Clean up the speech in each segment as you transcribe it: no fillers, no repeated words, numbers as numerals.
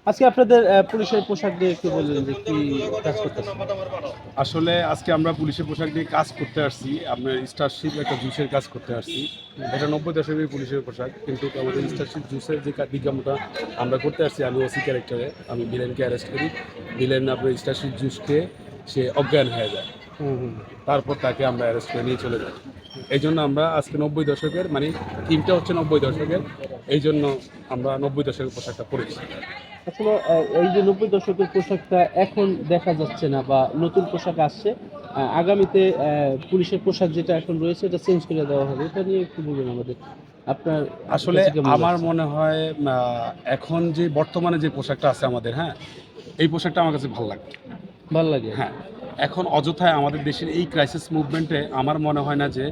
আজকে আপনাদের পুলিশের পোশাক দিয়ে একটু বললেন যে কি কাজ করতেছেন? আসলে আজকে আমরা পুলিশের পোশাক দিয়ে কাজ করতে আসছি। আপনার স্টারশিপ একটা জুসের কাজ করতে আসছি। এটা ৯০ দশকের পুলিশের পোশাক, কিন্তু আমাদের স্টারশিপ জুসের যে বিজ্ঞাপনটা আমরা করতে আসছি, আমি ওসি ক্যারেক্টারে আমি ভিলেনকে অ্যারেস্ট করি। ভিলেন আপনার স্টারশিপ জুস খেয়ে সে অজ্ঞান হয়ে যায়। হুম, হুম। তারপর তাকে আমরা অ্যারেস্ট করে নিয়ে চলে যাই। এই জন্য আমরা আজকে ৯০ দশকের মানে থিমটা হচ্ছে ৯০ দশকের, এই জন্য আমরা ৯০ দশকের পোশাকটা পরেছি। আসলে এই যে ৯০ দশকের পোশাকটা এখন দেখা যাচ্ছে না বা নতুন পোশাক আসছে। আগামীতে পুলিশের পোশাক যেটা এখন রয়েছে এটা চেঞ্জ করে দেওয়া হবে। এটা নিয়ে একটু বলবেন আমাদের। আপনার আসলে কাছে কেমন আমার লাগছে? মনে হয় এখন যে বর্তমানে যে পোশাকটা আছে আমাদের, হ্যাঁ, এই পোশাকটা আমার কাছে ভালো লাগে। ভাল লাগে? হ্যাঁ, এখন অযথায় আমাদের দেশের এই ক্রাইসিস মুভমেন্টে আমার মনে হয় না যে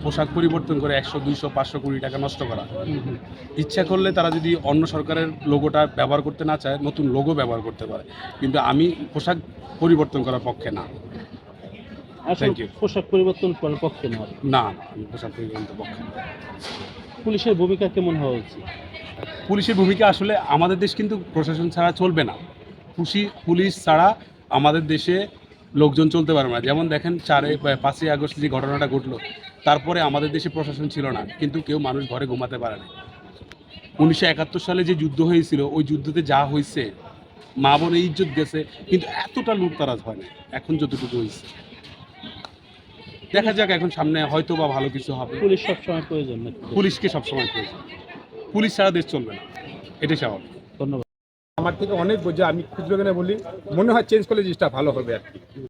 পোশাক পরিবর্তন করে ১০০, ২০০, ৫০০ কোটি টাকা নষ্ট করা। হুম, হুম। ইচ্ছা করলে তারা যদি অন্য সরকারের লোগোটা ব্যবহার করতে না চায়, নতুন লোগো ব্যবহার করতে পারে। কিন্তু আমি পোশাক পরিবর্তন করার পক্ষে না। আসলে থ্যাংক ইউ। পোশাক পরিবর্তন করার পক্ষে না আপনি। না, না, আমি পোশাক পরিবর্তনের পক্ষে না। পুলিশের ভূমিকা কেমন হওয়া উচিত? পুলিশের ভূমিকা আসলে আমাদের দেশ কিন্তু প্রশাসন ছাড়া চলবে না। পুলিশ ছাড়া আমাদের দেশে লোকজন চলতে পারবে না। যেমন দেখেন ৫ই আগস্ট যে ঘটনাটা ঘটলো, তারপরে আমাদের দেশে প্রশাসন ছিল না। কিন্তু কেউ মানুষ ঘরে ঘুমাতে পারে না। ১৯৭১ সালে যে যুদ্ধ হয়েছিল, ওই যুদ্ধতে যা হইছে, মা বোনের ইজ্জত গেছে, কিন্তু এতটা লুটতরাজ হয় নাই। এখন যতটুকু হইছে। দেখা যাক এখন সামনে হয়তোবা ভালো কিছু হবে। পুলিশ সবসময় প্রয়োজন নাকি? পুলিশকে সবসময় প্রয়োজন। পুলিশ ছাড়া দেশ চলবে না। এটাই স্বাভাবিক। ধন্যবাদ। আমার থেকে অনেক বোঝা, আমি ক্ষুদ্র জ্ঞানে বলি, মনে হয় চেঞ্জ করলে জিনিসটা ভালো হবে আর কি।